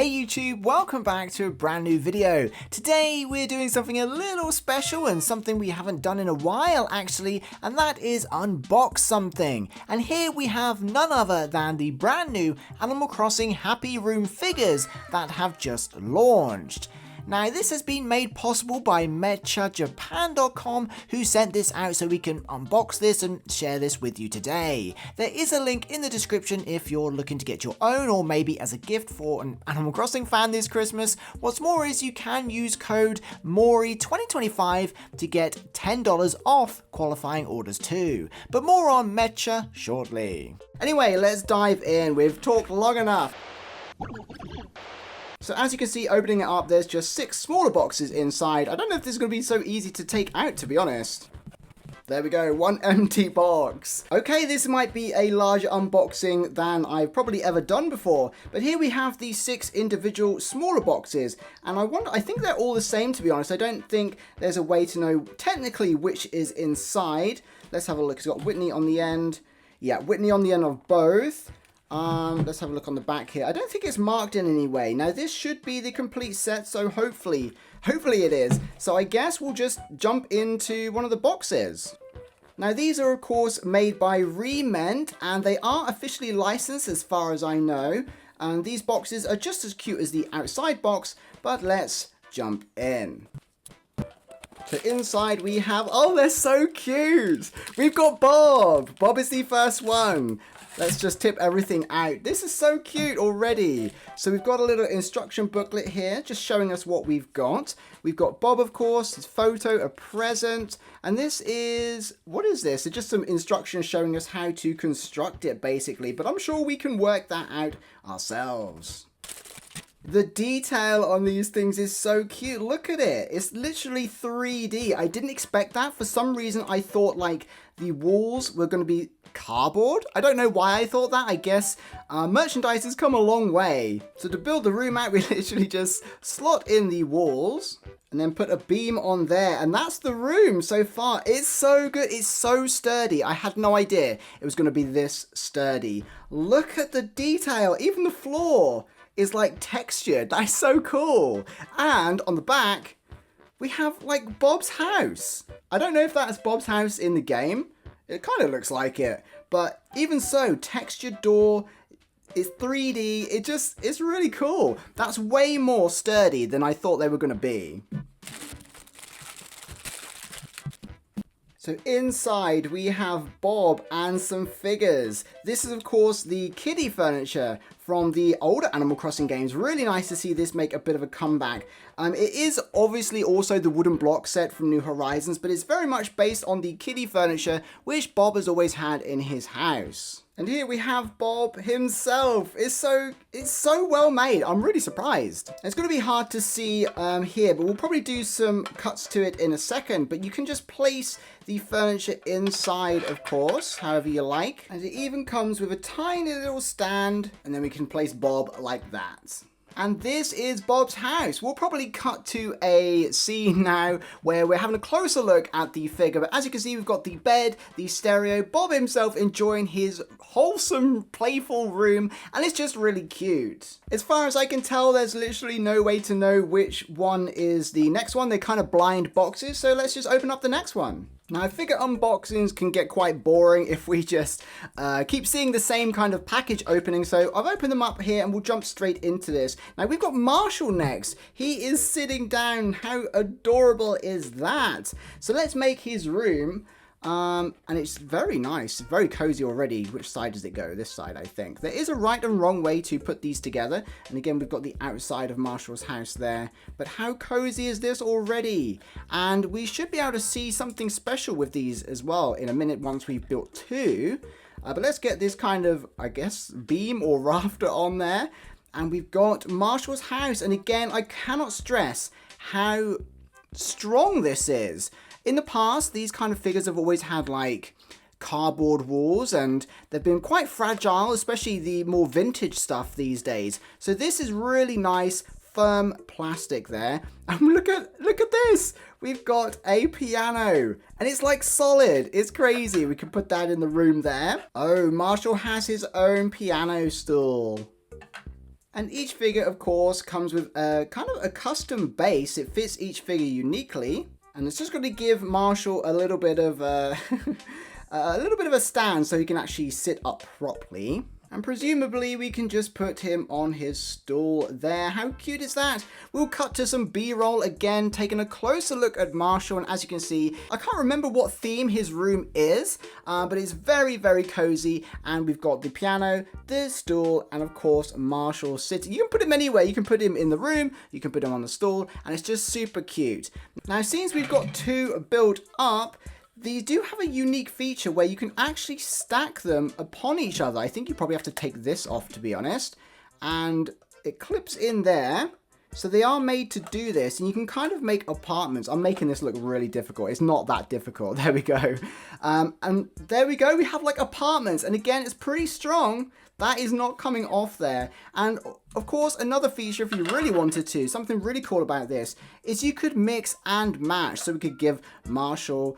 Hey YouTube, welcome back to a brand new video. Today we're doing something a little special and something we haven't done in a while actually, and that is unbox something. And here we have none other than the brand new Animal Crossing Happy Room figures that have just launched. Now this has been made possible by MecchaJapan.com, who sent this out so we can unbox this and share this with you today. There is a link in the description if you're looking to get your own, or maybe as a gift for an Animal Crossing fan this Christmas. What's more is you can use code Mori2025 to get $10 off qualifying orders too. But more on Meccha shortly. Anyway, let's dive in. We've talked long enough. So as you can see, opening it up, there's just 6 smaller boxes inside. I don't know if this is going to be so easy to take out, to be honest. There we go, one empty box. Okay, this might be a larger unboxing than I've probably ever done before. But here we have these 6 individual smaller boxes. And I think they're all the same, to be honest. I don't think there's a way to know technically which is inside. Let's have a look. It's got Whitney on the end. Yeah, Whitney on the end of both. Let's have a look on the back here. I don't think it's marked in any way. Now this should be the complete set, so hopefully it is. So I guess we'll just jump into one of the boxes. Now these are of course made by Rement, and they are officially licensed as far as I know. And these boxes are just as cute as the outside box, but let's jump in. So inside we have, oh, they're so cute. We've got Bob. Bob is the first one. Let's just tip everything out. This is so cute already. So we've got a little instruction booklet here, just showing us what we've got. We've got Bob, of course, his photo, a present. And this is, what is this? It's just some instructions showing us how to construct it, basically. But I'm sure we can work that out ourselves. The detail on these things is so cute. Look at it. It's literally 3D. I didn't expect that. For some reason, I thought like the walls were going to be cardboard. I don't know why I thought that. I guess merchandise has come a long way. So to build the room out, we literally just slot in the walls and then put a beam on there. And that's the room so far. It's so good. It's so sturdy. I had no idea it was going to be this sturdy. Look at the detail. Even the floor is like textured. That's so cool. And on the back, we have like Bob's house. I don't know if that's Bob's house in the game. It kind of looks like it, but even so, textured door, it's 3D, it's really cool. That's way more sturdy than I thought they were going to be. So inside we have Bob and some figures. This is of course the kiddie furniture from the older Animal Crossing games. Really nice to see this make a bit of a comeback. It is obviously also the wooden block set from New Horizons, but it's very much based on the kiddie furniture which Bob has always had in his house. And here we have Bob himself. It's so well made. I'm really surprised. It's going to be hard to see here, but we'll probably do some cuts to it in a second. But you can just place the furniture inside, of course, however you like. And it even comes with a tiny little stand, and then we can place Bob like that. And this is Bob's house. We'll probably cut to a scene now where we're having a closer look at the figure. But as you can see, we've got the bed, the stereo, Bob himself enjoying his wholesome, playful room. And it's just really cute. As far as I can tell, there's literally no way to know which one is the next one. They're kind of blind boxes. So let's just open up the next one. Now, I figure unboxings can get quite boring if we just keep seeing the same kind of package opening. So I've opened them up here and we'll jump straight into this. Now, we've got Marshal next. He is sitting down. How adorable is that? So let's make his room. And it's very nice, very cozy already. Which side does it go? This side, I think. There is a right and wrong way to put these together. And again, we've got the outside of Marshal's house there. But how cozy is this already? And we should be able to see something special with these as well in a minute once we've built 2. But let's get this kind of, I guess, beam or rafter on there. And we've got Marshal's house. And again, I cannot stress how strong this is. In the past, these kind of figures have always had like cardboard walls and they've been quite fragile, especially the more vintage stuff these days. So this is really nice, firm plastic there. And look at this. We've got a piano and it's like solid. It's crazy. We can put that in the room there. Oh, Marshal has his own piano stool. And each figure, of course, comes with a kind of a custom base. It fits each figure uniquely. And it's just going to give Marshal a little bit of a stand so he can actually sit up properly. And presumably we can just put him on his stool there. How cute is that? We'll cut to some B-roll again, taking a closer look at Marshal. And as you can see, I can't remember what theme his room is, but it's very, very cozy. And we've got the piano, the stool, and of course, Marshal sitting. You can put him anywhere. You can put him in the room, you can put him on the stool, and it's just super cute. Now, since we've got two built up, these do have a unique feature where you can actually stack them upon each other. I think you probably have to take this off, to be honest. And it clips in there. So they are made to do this. And you can kind of make apartments. I'm making this look really difficult. It's not that difficult. There we go. And there we go. We have like apartments. And again, it's pretty strong. That is not coming off there. And of course, another feature, if you really wanted to, something really cool about this, is you could mix and match. So we could give Marshal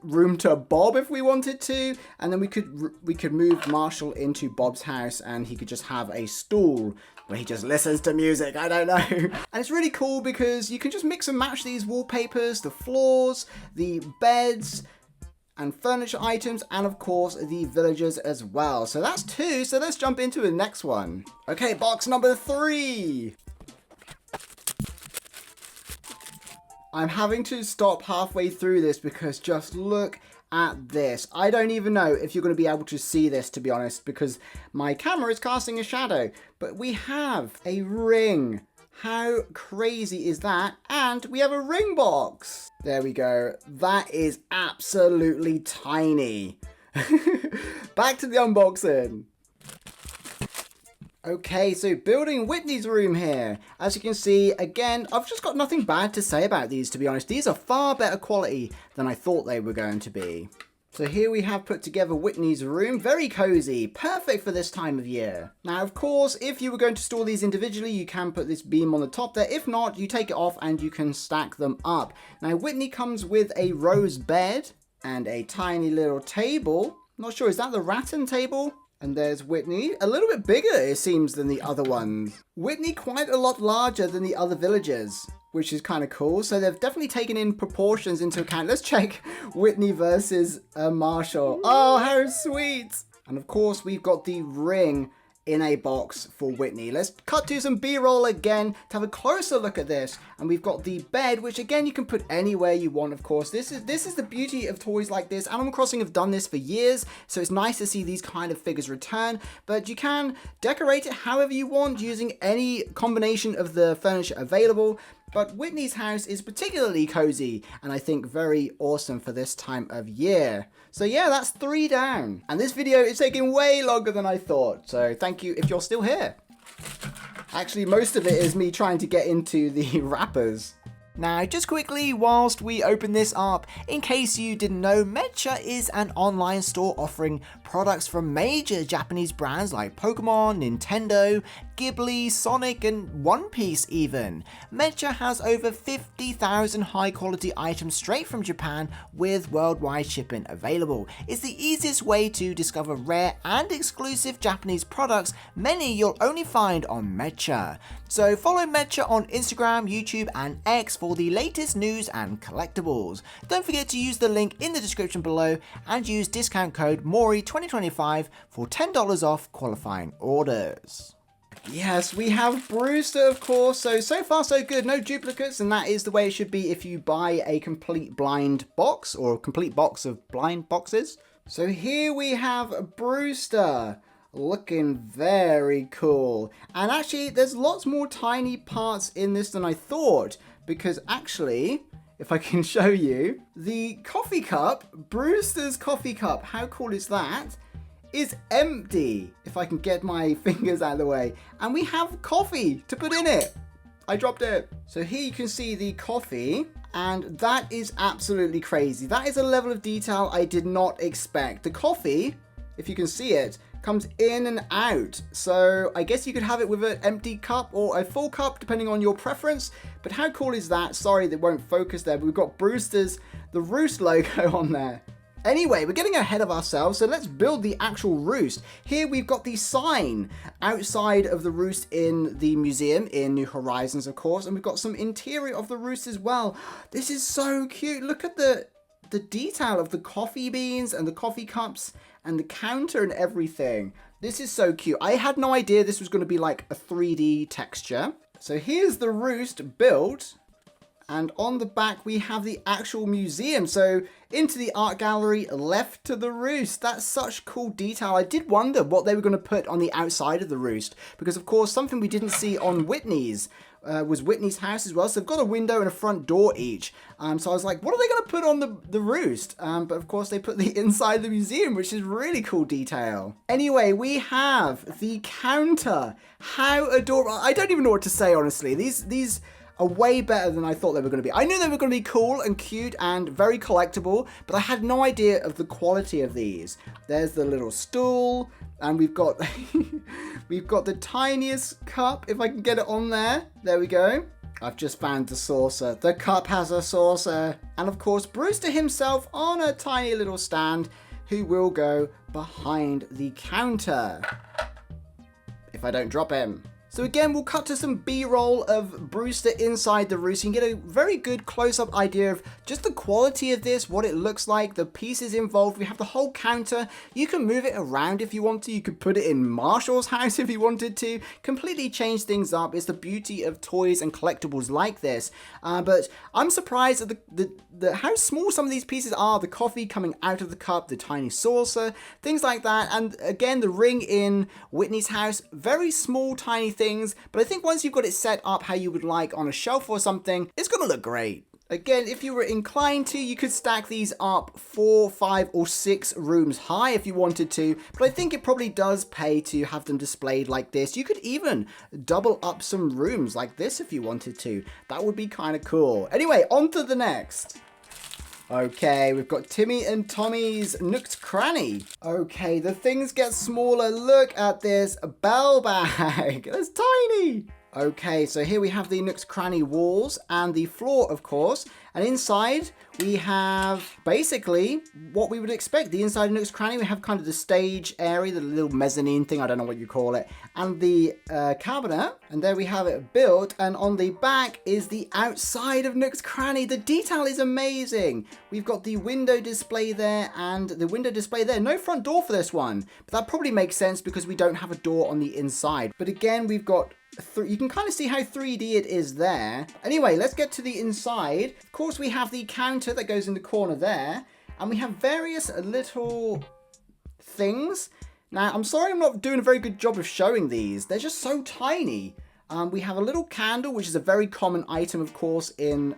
room to Bob if we wanted to, and then we could move Marshal into Bob's house, and he could just have a stool where he just listens to music. I don't know. And it's really cool because you can just mix and match these wallpapers, the floors, the beds, and furniture items, and of course the villagers as well. So that's two. So let's jump into the next one. Okay, box number 3. I'm having to stop halfway through this because just look at this. I don't even know if you're going to be able to see this, to be honest, because my camera is casting a shadow. But we have a ring. How crazy is that? And we have a ring box. There we go. That is absolutely tiny. Back to the unboxing. Okay, so building Whitney's room here. As you can see, again, I've just got nothing bad to say about these, to be honest. These are far better quality than I thought they were going to be. So here we have put together Whitney's room. Very cozy, perfect for this time of year. Now, of course, if you were going to store these individually, you can put this beam on the top there. If not, you take it off and you can stack them up. Now, Whitney comes with a rose bed and a tiny little table. Not sure, is that the rattan table? And there's Whitney, a little bit bigger it seems than the other ones. Whitney quite a lot larger than the other villagers, which is kind of cool. So they've definitely taken in proportions into account. Let's check Whitney versus Marshal. Oh, how sweet. And of course we've got the ring in a box for Whitney. Let's cut to some B-roll again to have a closer look at this. And we've got the bed, which again you can put anywhere you want, of course. This is the beauty of toys like this. Animal Crossing have done this for years, so it's nice to see these kind of figures return. But you can decorate it however you want using any combination of the furniture available. But Whitney's house is particularly cozy and I think very awesome for this time of year. So yeah, that's 3 down. And this video is taking way longer than I thought. So thank you if you're still here. Actually, most of it is me trying to get into the wrappers. Now, just quickly, whilst we open this up, in case you didn't know, Meccha is an online store offering products from major Japanese brands like Pokemon, Nintendo, Ghibli, Sonic, and One Piece even. Meccha has over 50,000 high quality items straight from Japan with worldwide shipping available. It's the easiest way to discover rare and exclusive Japanese products, many you'll only find on Meccha. So follow Meccha on Instagram, YouTube, and X for the latest news and collectibles. Don't forget to use the link in the description below and use discount code Mori2025 for $10 off qualifying orders. Yes, we have Brewster, of course. So far so good. No duplicates, and that is the way it should be if you buy a complete blind box or a complete box of blind boxes. So here we have Brewster. Looking very cool. And actually, there's lots more tiny parts in this than I thought. Because actually, if I can show you, the coffee cup, Brewster's coffee cup, how cool is that? Is empty, if I can get my fingers out of the way. And we have coffee to put in it. I dropped it. So here you can see the coffee, and that is absolutely crazy. That is a level of detail I did not expect. The coffee, if you can see it, comes in and out. So I guess you could have it with an empty cup or a full cup, depending on your preference. But how cool is that? Sorry, that won't focus there, but we've got Brewster's, the Roost logo on there. Anyway, we're getting ahead of ourselves, so let's build the actual roost. Here we've got the sign outside of the roost in the museum in New Horizons, of course, and we've got some interior of the roost as well. This is so cute. Look at the detail of the coffee beans and the coffee cups and the counter and everything. This is so cute. I had no idea this was going to be like a 3D texture. So here's the roost built. And on the back, we have the actual museum. So into the art gallery, left to the roost. That's such cool detail. I did wonder what they were going to put on the outside of the roost. Because, of course, something we didn't see on Whitney's was Whitney's house as well. So they've got a window and a front door each. So I was like, what are they going to put on the roost? But, of course, they put the inside of the museum, which is really cool detail. Anyway, we have the counter. How adorable. I don't even know what to say, honestly. These are way better than I thought they were going to be. I knew they were going to be cool and cute and very collectible, but I had no idea of the quality of these. There's the little stool, and we've got we've got the tiniest cup, if I can get it on there. There we go. I've just found the saucer. The cup has a saucer. And of course, Brewster himself on a tiny little stand who will go behind the counter if I don't drop him. So again, we'll cut to some B-roll of Brewster inside the roost. You can get a very good close-up idea of just the quality of this, what it looks like, the pieces involved. We have the whole counter. You can move it around if you want to. You could put it in Marshal's house if you wanted to. Completely change things up. It's the beauty of toys and collectibles like this. But I'm surprised at how small some of these pieces are. The coffee coming out of the cup, the tiny saucer, things like that. And again, the ring in Whitney's house, very small, tiny things. But I think once you've got it set up how you would like on a shelf or something, it's going to look great. Again, if you were inclined to, you could stack these up 4, 5, or 6 rooms high if you wanted to, but I think it probably does pay to have them displayed like this. You could even double up some rooms like this if you wanted to. That would be kind of cool. Anyway, on to the next. Okay, we've got Timmy and Tommy's Nooks Cranny. Okay, the things get smaller. Look at this bell bag. That's tiny. Okay, so here we have the Nooks Cranny walls and the floor, of course. And inside, we have basically what we would expect. The inside of Nooks Cranny, we have kind of the stage area, the little mezzanine thing, I don't know what you call it, and the cabinet. And there we have it built. And on the back is the outside of Nooks Cranny. The detail is amazing. We've got the window display there and the window display there. No front door for this one, but that probably makes sense because we don't have a door on the inside. But again, we've got you can kind of see how 3D it is there. Anyway, let's get to the inside. Of course, we have the counter that goes in the corner there. And we have various little things. Now, I'm sorry I'm not doing a very good job of showing these. They're just so tiny. We have a little candle, which is a very common item, of course, in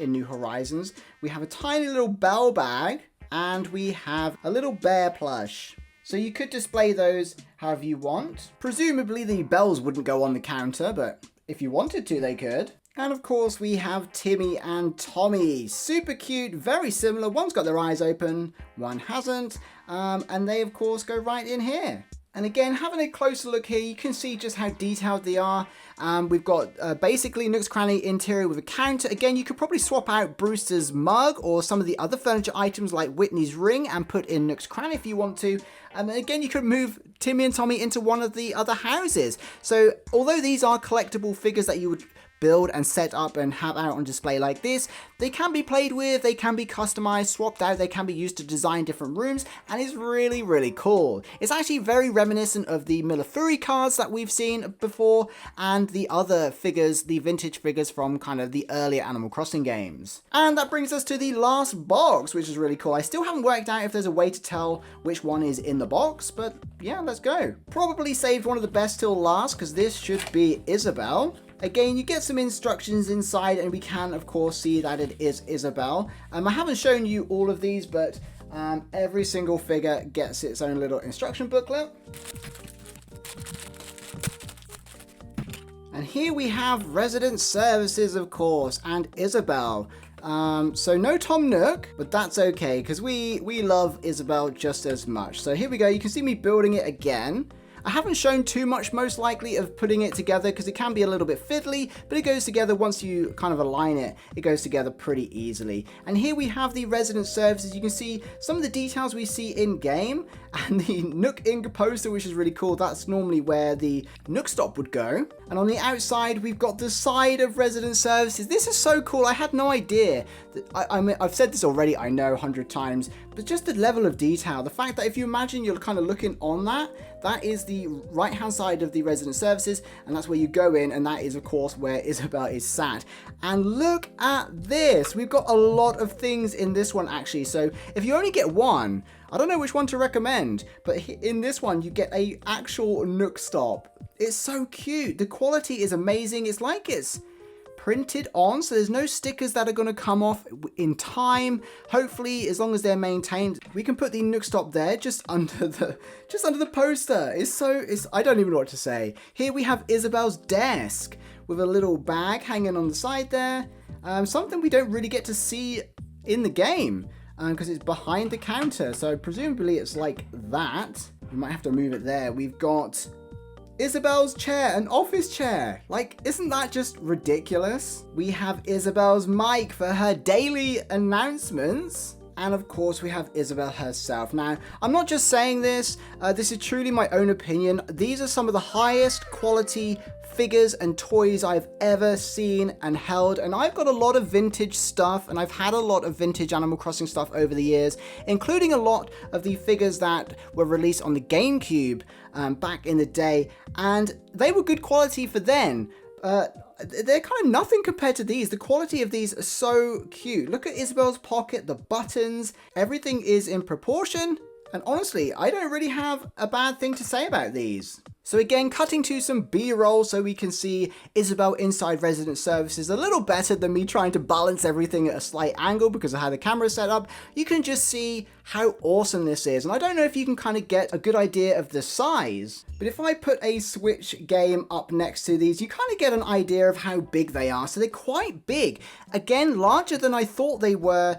New Horizons. We have a tiny little bell bag. And we have a little bear plush. So you could display those however you want. Presumably the bells wouldn't go on the counter, but if you wanted to, they could. And of course we have Timmy and Tommy. Super cute, very similar. One's got their eyes open, one hasn't. And they of course go right in here. And again, having a closer look here, you can see just how detailed they are. We've got basically Nooks Cranny interior with a counter. Again, you could probably swap out Brewster's mug or some of the other furniture items like Whitney's ring and put in Nooks Cranny if you want to. And then again, you could move Timmy and Tommy into one of the other houses. So although these are collectible figures that you would build and set up and have out on display like this, they can be played with, they can be customized, swapped out, they can be used to design different rooms, and it's really, really cool. It's actually very reminiscent of the Milifuri cards that we've seen before and the other figures, the vintage figures from kind of the earlier Animal Crossing games. And that brings us to the last box, which is really cool. I still haven't worked out if there's a way to tell which one is in the box, but yeah, let's go. Probably saved one of the best till last because this should be Isabelle. Again, you get some instructions inside and we can, of course, see that it is Isabelle. I haven't shown you all of these, but every single figure gets its own little instruction booklet. And here we have Resident Services, of course, and Isabelle. So no Tom Nook, but that's okay, because we love Isabelle just as much. So here we go. You can see me building it again. I haven't shown too much most likely of putting it together because it can be a little bit fiddly, but it goes together once you kind of align it. It goes together pretty easily. And here we have the resident services. You can see some of the details we see in game and the Nook Ink poster, which is really cool. That's normally where the Nook stop would go. And on the outside, we've got the side of resident services. This is so cool. I had no idea. I've said this already, I know 100 times, but just the level of detail, the fact that if you imagine you're kind of looking on that is the right hand side of the resident services, and that's where you go in, and that is of course where Isabelle is sat. And look at this, we've got a lot of things in this one actually. So if you only get one, I don't know which one to recommend, but in this one you get a actual Nook stop. It's so cute. The quality is amazing. It's like it's printed on, so there's no stickers that are going to come off in time. Hopefully, as long as they're maintained, we can put the Nook stop there just under the poster. I don't even know what to say. Here we have Isabelle's desk with a little bag hanging on the side there. Something we don't really get to see in the game because it's behind the counter. So presumably it's like that. We might have to move it there. We've got Isabelle's chair, an office chair. Like, isn't that just ridiculous? We have Isabelle's mic for her daily announcements. And of course we have Isabelle herself. Now, I'm not just saying this, this is truly my own opinion. These are some of the highest quality figures and toys I've ever seen and held, and I've got a lot of vintage stuff, and I've had a lot of vintage Animal Crossing stuff over the years, including a lot of the figures that were released on the GameCube back in the day, and they were good quality for then. They're kind of nothing compared to these. The quality of these are so cute. Look at Isabelle's pocket, the buttons, everything is in proportion. And honestly, I don't really have a bad thing to say about these. So again, cutting to some B-roll so we can see Isabelle inside resident services a little better than me trying to balance everything at a slight angle because of how the camera is set up. You can just see how awesome this is. And I don't know if you can kind of get a good idea of the size, but if I put a Switch game up next to these, you kind of get an idea of how big they are. So they're quite big. Again, larger than I thought they were.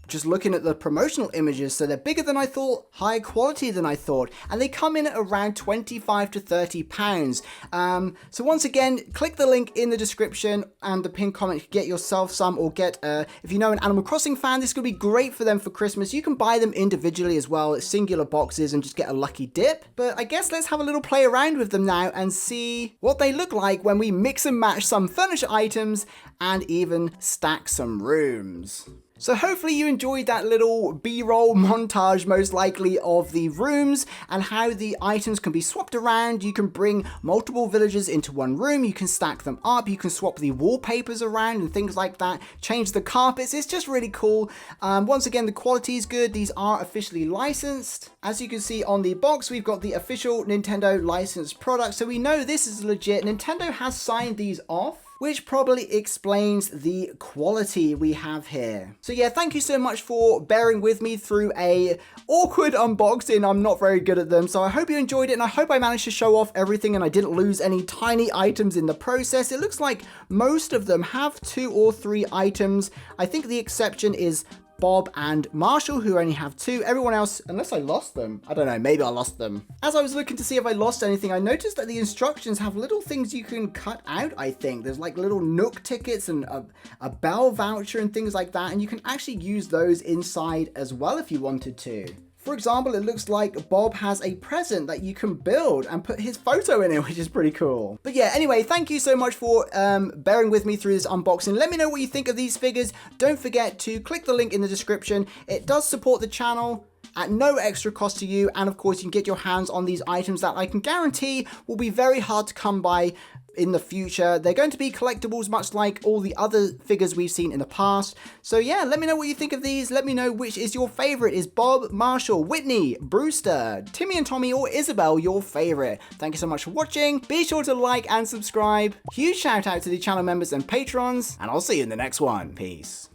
Just looking at the promotional images, so they're bigger than I thought, higher quality than I thought, and they come in at around 25 to 30 pounds. So once again, click the link in the description and the pinned comment to get yourself some, or get, if you know an Animal Crossing fan, this could be great for them for Christmas. You can buy them individually as well, singular boxes, and just get a lucky dip. But I guess let's have a little play around with them now and see what they look like when we mix and match some furniture items and even stack some rooms. So hopefully you enjoyed that little B-roll montage, most likely, of the rooms and how the items can be swapped around. You can bring multiple villagers into one room, you can stack them up, you can swap the wallpapers around and things like that, change the carpets. It's just really cool. Once again, the quality is good. These are officially licensed. As you can see on the box, we've got the official Nintendo licensed product, so we know this is legit. Nintendo has signed these off, which probably explains the quality we have here. So yeah, thank you so much for bearing with me through a awkward unboxing. I'm not very good at them, so I hope you enjoyed it, and I hope I managed to show off everything and I didn't lose any tiny items in the process. It looks like most of them have 2 or 3 items. I think the exception is Bob and Marshall, who only have 2. Everyone else, unless I lost them, I don't know, maybe I lost them. As I was looking to see if I lost anything, I noticed that the instructions have little things you can cut out, I think. There's like little Nook tickets and a Bell voucher and things like that, and you can actually use those inside as well if you wanted to. For example, it looks like Bob has a present that you can build and put his photo in it, which is pretty cool. But yeah, anyway, thank you so much for bearing with me through this unboxing. Let me know what you think of these figures. Don't forget to click the link in the description. It does support the channel at no extra cost to you, and of course you can get your hands on these items that I can guarantee will be very hard to come by in the future. They're going to be collectibles, much like all the other figures we've seen in the past. So yeah, let me know what you think of these. Let me know which is your favorite. Is Bob, Marshall, Whitney, Brewster, Timmy and Tommy, or Isabelle your favorite? Thank you so much for watching. Be sure to like and subscribe. Huge shout out to the channel members and patrons, and I'll see you in the next one. Peace.